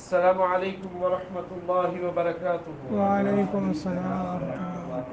السلام علیکم ورحمۃ اللہ وبرکاتہ۔ وعلیکم السلام ورحمۃ اللہ۔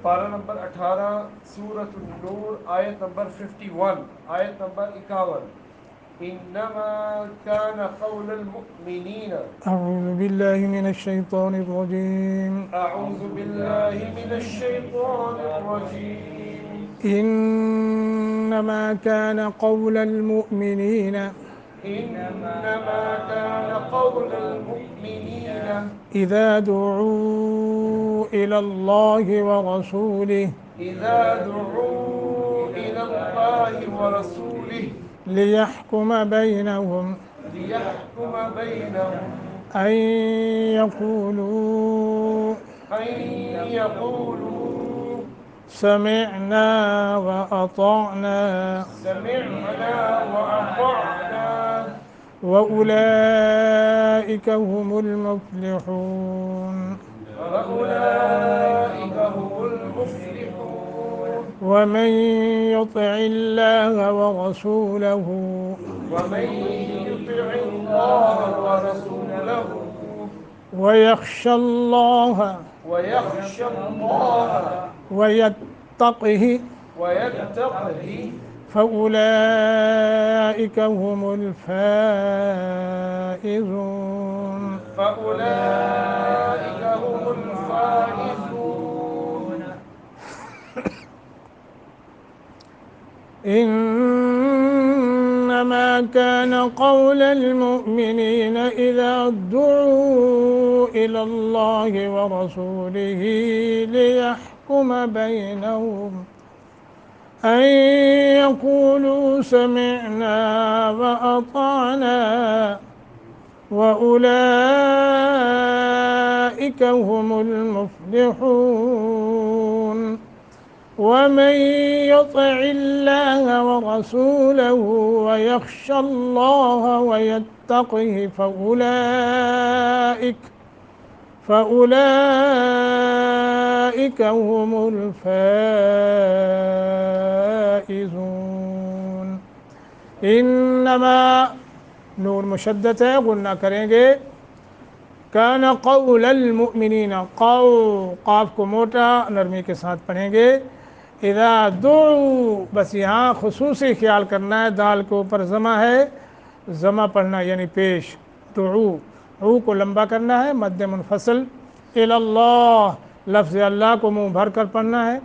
پارہ نمبر 18 سورۃ النور، آیت نمبر 51، آیت نمبر 51۔ انما كان قول المؤمنین، اعوذ باللہ من الشیطان الرجیم، اعوذ باللہ من الشیطان الرجیم، انما كان قول المؤمنین انما كان قول المؤمنین اذا دعوا الى الله ورسوله اذا دعوا الى اللہ ورسولہ ليحكم بينهم ليحكم بينهم أن يقولوا أن يقولوا سمعنا وأطعنا سمعنا وأطعنا وأولئك هم المفلحون وأولئك هم المفلحون ومن يطع الله ورسوله ومن يطع الله ورسوله ويخشى الله ويخشى الله ويتقه ويتقه فأولئك هم الفائزون فأولئك هم الفائزون إنما كان قول المؤمنين إذا دعوا إلى الله ورسوله ليحكم بينهم أن يقولوا سمعنا وأطعنا وأولئك هم المفلحون ومن يطع الله ورسوله ويخشى الله ويتقه فأولئك هم الفائزون۔ انما نور مشدد ہے، غنہ کریں گے۔ کان قول المؤمنین، قاف کو موٹا نرمی کے ساتھ پڑھیں گے۔ اذا دعوا، بس یہاں خصوصی خیال کرنا ہے، دال کے اوپر ضمہ ہے، ضمہ پڑھنا یعنی پیش، دعو عو کو لمبا کرنا ہے، مد منفصل، الی اللہ لفظ اللہ کو منہ بھر کر پڑھنا ہے،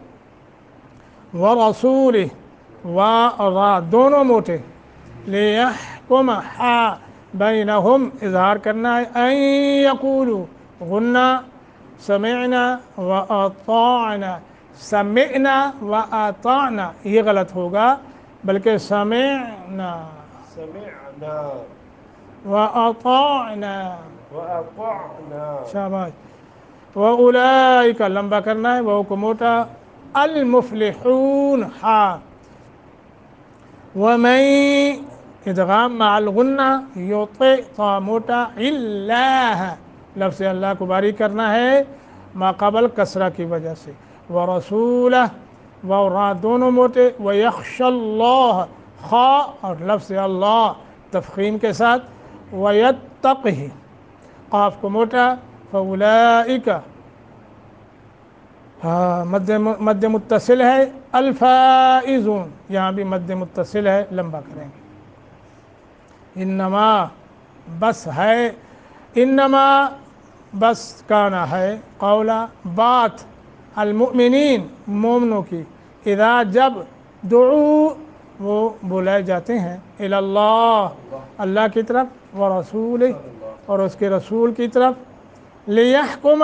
ورسولہ و را دونوں موٹے، لیحکم حا بینہم اظہار کرنا ہے، ان یقولوا غنہ، سمعنا و اطعنا، سمعنا و اطعنا یہ غلط ہوگا، بلکہ سمعنا و اطعنا، شاباش، وَأُولَئِكَ لمبا کرنا ہے، وہ کو موٹا، المفلحون ہا، وَمَن ادغام مع الغنہ، یطع طا موٹا، اللہ لفظ اللہ کو باریک کرنا ہے ما قبل کسرہ کی وجہ سے، ورسولہ و را دونوں موٹے، ویخشى اللہ خا اور لفظ اللہ تفخیم کے ساتھ، ویتقہ قاف کو موٹا، فَأُولَئِكَ مد متصل ہے، الفائزون یہاں بھی مد متصل ہے، لمبا کریں گے۔ انما بس ہے، انما بس کانا ہے، قولا بات، المؤمنین مومنوں کی، اذا جب دعو وہ بلائے جاتے ہیں، الی اللہ اللہ کی طرف، ورسولہ اور اس کے رسول کی طرف، لیحکم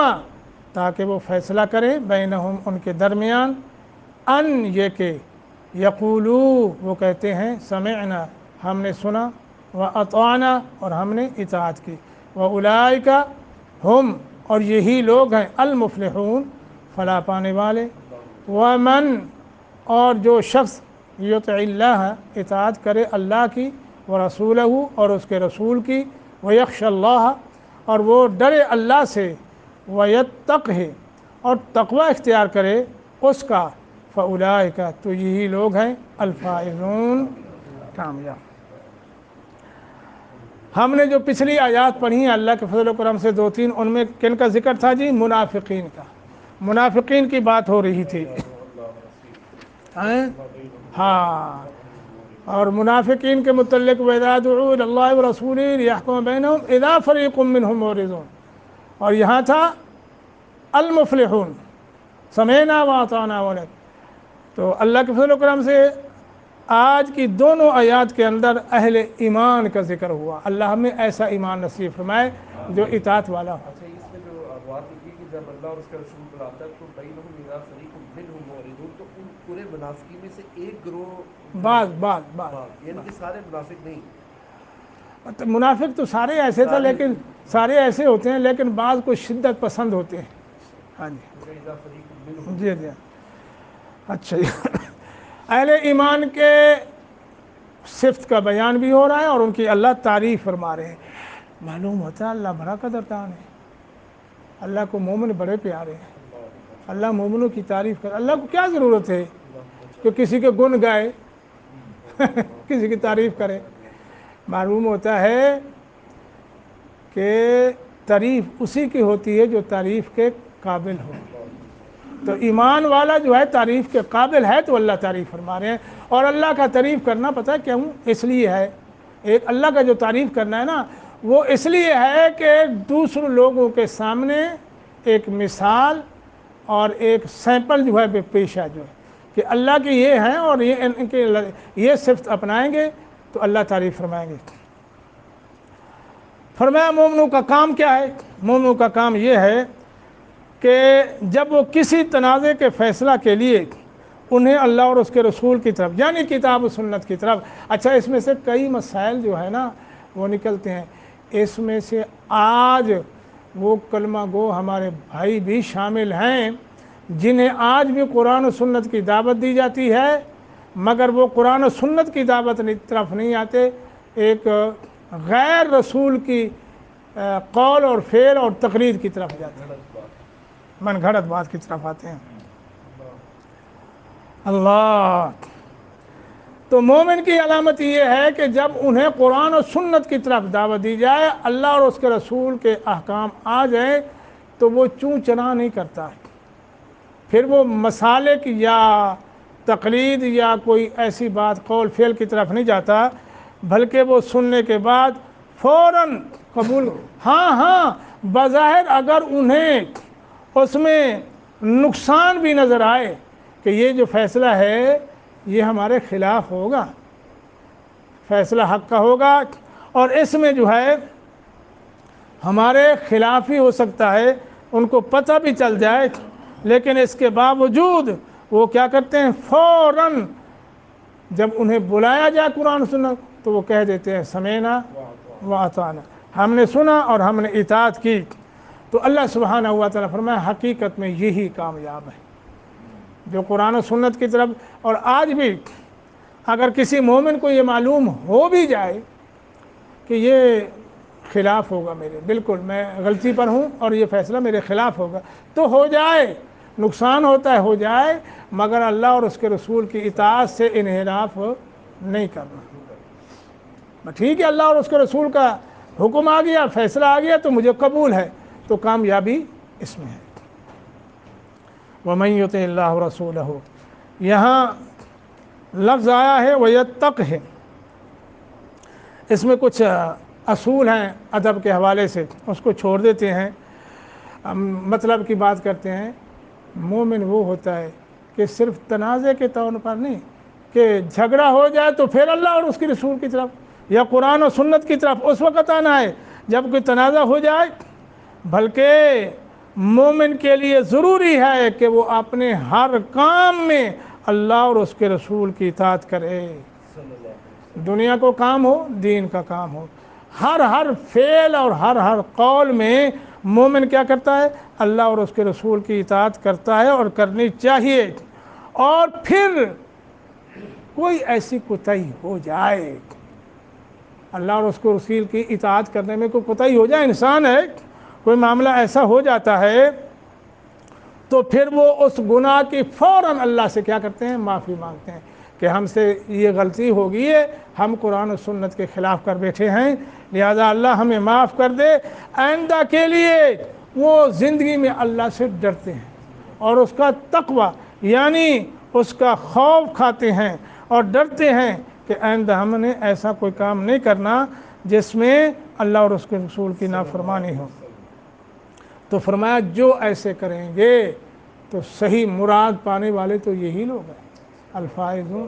تاکہ وہ فیصلہ کرے، بینہم ان کے درمیان، ان یہ کہ یقولو وہ کہتے ہیں، سمعنا ہم نے سنا، واطعنا اور ہم نے اطاعت کی، واولئک ہم اور یہی لوگ ہیں، المفلحون فلاح پانے والے، ومن اور جو شخص یطع اللہ اطاعت کرے اللہ کی، ورسولہ اور اس کے رسول کی، ویخشى اللہ اور وہ ڈرے اللہ سے، ویتقہ اور تقوی اختیار کرے اس کا، فاولئک تو یہی لوگ ہیں الفائزون کامیاب۔ ہم نے جو پچھلی آیات پڑھی ہیں اللہ کے فضل و کرم سے 2-3، ان میں کن کا ذکر تھا جی؟ منافقین کا، منافقین کی بات ہو رہی تھی۔ ہاں، اور منافقین کے متعلق وَإِذَا دُعُوا إِلَى اللَّهِ وَرَسُولِهِ لِيَحْكُمَ بَيْنَهُمْ إِذَا فَرِيقٌ مِّنْهُمْ مُعْرِضُونَ، اور یہاں تھا المفلحون، سمعنا وَأَطَعْنَا وَلَكَ۔ تو اللہ کے فضل و کرم سے آج کی دونوں آیات کے اندر اہل ایمان کا ذکر ہوا۔ اللہ ہمیں ایسا ایمان نصیب فرمائے جو اطاعت والا ہو۔ اچھا، اس میں جو بات لکھی کہ جب اللہ اور اس کا رسول بلاتا ہے تو بینہم اذا فریق منہم معرضون، تو ان پورے منافقین میں سے ایک گروہ بعض یعنی کہ سارے منافق نہیں، منافق تو سارے ایسے تھے، لیکن سارے ایسے ہوتے ہیں، لیکن بعض کو شدت پسند ہوتے ہیں۔ ہاں جی اذا فریق منہم، جی جی، اچھا جی۔ اہل ایمان کے صفت کا بیان بھی ہو رہا ہے اور ان کی اللہ تعریف فرما رہے ہیں۔ معلوم ہوتا ہے اللہ بڑا قدردان ہے، اللہ کو مومن بڑے پیارے ہیں، اللہ مومنوں کی تعریف کر۔ اللہ کو کیا ضرورت ہے کہ کسی کے گن گائے کسی کی تعریف کرے؟ معلوم ہوتا ہے کہ تعریف اسی کی ہوتی ہے جو تعریف کے قابل ہو۔ تو ایمان والا جو ہے تعریف کے قابل ہے تو اللہ تعریف فرما رہے ہیں۔ اور اللہ کا تعریف کرنا پتہ ہے کیوں؟ اس لیے ہے، ایک اللہ کا جو تعریف کرنا ہے نا، وہ اس لیے ہے کہ دوسرے لوگوں کے سامنے ایک مثال اور ایک سیمپل جو ہے پیش ہے، جو ہے کہ اللہ کے یہ ہیں اور یہ ان کے یہ صفت اپنائیں گے تو اللہ تعریف فرمائیں گے۔ فرمایا مومنوں کا کام کیا ہے؟ مومنوں کا کام یہ ہے کہ جب وہ کسی تنازع کے فیصلہ کے لیے انہیں اللہ اور اس کے رسول کی طرف، یعنی کتاب و سنت کی طرف، اچھا اس میں سے کئی مسائل جو ہے نا وہ نکلتے ہیں، اس میں سے آج وہ کلمہ گو ہمارے بھائی بھی شامل ہیں جنہیں آج بھی قرآن و سنت کی دعوت دی جاتی ہے، مگر وہ قرآن و سنت کی دعوت طرف نہیں آتے، ایک غیر رسول کی قول اور فعل اور تقریر کی طرف جاتے ہیں، من گھڑت بات کی طرف آتے ہیں۔ اللہ، تو مومن کی علامت یہ ہے کہ جب انہیں قرآن و سنت کی طرف دعوت دی جائے، اللہ اور اس کے رسول کے احکام آ جائیں تو وہ چوں چنا نہیں کرتا ہے، پھر وہ مسالک یا تقلید یا کوئی ایسی بات قول فعل کی طرف نہیں جاتا، بلکہ وہ سننے کے بعد فوراً قبول، ہاں بظاہر اگر انہیں اس میں نقصان بھی نظر آئے کہ یہ جو فیصلہ ہے یہ ہمارے خلاف ہوگا، فیصلہ حق کا ہوگا اور اس میں جو ہے ہمارے خلاف ہی ہو سکتا ہے، ان کو پتہ بھی چل جائے، لیکن اس کے باوجود وہ کیا کرتے ہیں؟ فوراً جب انہیں بلایا جائے قرآن سنت تو وہ کہہ دیتے ہیں سمعنا واطعنا، ہم نے سنا اور ہم نے اطاعت کی۔ تو اللہ سبحانہ و تعالیٰ فرمایا حقیقت میں یہی کامیاب ہے جو قرآن و سنت کی طرف۔ اور آج بھی اگر کسی مومن کو یہ معلوم ہو بھی جائے کہ یہ خلاف ہوگا میرے، بالکل میں غلطی پر ہوں اور یہ فیصلہ میرے خلاف ہوگا، تو ہو جائے، نقصان ہوتا ہے ہو جائے، مگر اللہ اور اس کے رسول کی اطاعت سے انحراف نہیں کرنا۔ ٹھیک ہے، اللہ اور اس کے رسول کا حکم آ گیا، فیصلہ آ گیا تو مجھے قبول ہے، تو کامیابی اس میں ہے۔ وَمَن يُطِعِ اللَّهَ وَرَسُولَهُ، یہاں لفظ آیا ہے وَيَتَّقْهِ، اس میں کچھ اصول ہیں ادب کے حوالے سے، اس کو چھوڑ دیتے ہیں، مطلب کی بات کرتے ہیں۔ مومن وہ ہوتا ہے کہ صرف تنازع کے طور پر نہیں کہ جھگڑا ہو جائے تو پھر اللہ اور اس کے رسول کی طرف یا قرآن و سنت کی طرف اس وقت آنا ہے جب کوئی تنازع ہو جائے، بلکہ مومن کے لیے ضروری ہے کہ وہ اپنے ہر کام میں اللہ اور اس کے رسول کی اطاعت کرے، دنیا کو کام ہو دین کا کام ہو، ہر فعل اور ہر قول میں مومن کیا کرتا ہے؟ اللہ اور اس کے رسول کی اطاعت کرتا ہے اور کرنی چاہیے۔ اور پھر کوئی ایسی کوتاہی ہو جائے، اللہ اور اس کے رسول کی اطاعت کرنے میں کوئی کوتاہی ہو جائے، انسان ہے، کوئی معاملہ ایسا ہو جاتا ہے تو پھر وہ اس گناہ کی فوراً اللہ سے کیا کرتے ہیں؟ معافی مانگتے ہیں۔ کہ ہم سے یہ غلطی ہو گئی ہے، ہم قرآن و سنت کے خلاف کر بیٹھے ہیں، لہذا اللہ ہمیں معاف کر دے۔ آئندہ کے لیے وہ زندگی میں اللہ سے ڈرتے ہیں اور اس کا تقوی یعنی اس کا خوف کھاتے ہیں اور ڈرتے ہیں کہ آئندہ ہم نے ایسا کوئی کام نہیں کرنا جس میں اللہ اور اس کے رسول کی نافرمانی ہو۔ تو فرمایا جو ایسے کریں گے تو صحیح مراد پانے والے تو یہی لوگ ہیں، الفائزون۔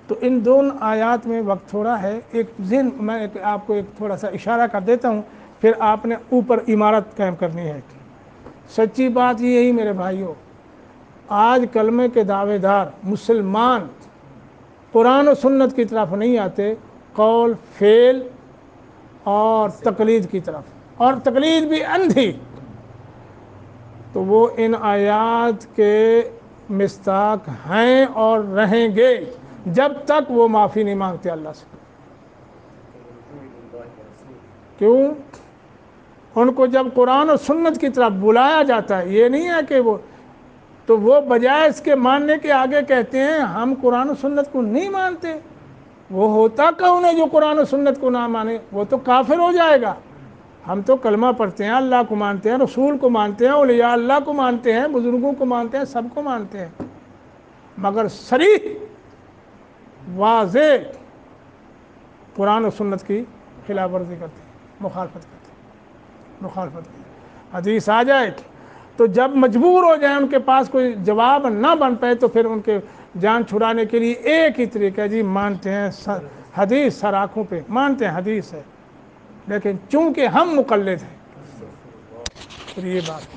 تو ان دونوں آیات میں وقت تھوڑا ہے، میں آپ کو ایک تھوڑا سا اشارہ کر دیتا ہوں، پھر آپ نے اوپر عمارت قائم کرنی ہے۔ سچی بات یہی میرے بھائیوں، آج کلمے کے دعوے دار مسلمان قرآن و سنت کی طرف نہیں آتے، قول فعل اور تقلید کی طرف، اور تقلید بھی اندھی۔ تو وہ ان آیات کے مستاق ہیں اور رہیں گے جب تک وہ معافی نہیں مانگتے اللہ سے۔ کیوں؟ ان کو جب قرآن و سنت کی طرف بلایا جاتا ہے، یہ نہیں ہے کہ وہ بجائے اس کے ماننے کے آگے کہتے ہیں ہم قرآن و سنت کو نہیں مانتے۔ وہ ہوتا کون ہے جو قرآن و سنت کو نہ مانے؟ وہ تو کافر ہو جائے گا۔ ہم تو کلمہ پڑھتے ہیں، اللہ کو مانتے ہیں، رسول کو مانتے ہیں، اولیاء اللہ کو مانتے ہیں، بزرگوں کو مانتے ہیں، سب کو مانتے ہیں، مگر صریح واضح قرآن و سنت کی خلاف ورزی کرتے ہیں، مخالفت کرتے ہیں۔ حدیث آ جائے تو جب مجبور ہو جائیں، ان کے پاس کوئی جواب نہ بن پائے، تو پھر ان کے جان چھڑانے کے لیے ایک ہی طریقہ ہے، جی مانتے ہیں حدیث، سر آنکھوں پہ مانتے ہیں حدیث ہے، لیکن چونکہ ہم مقلد ہیں، پھر یہ بات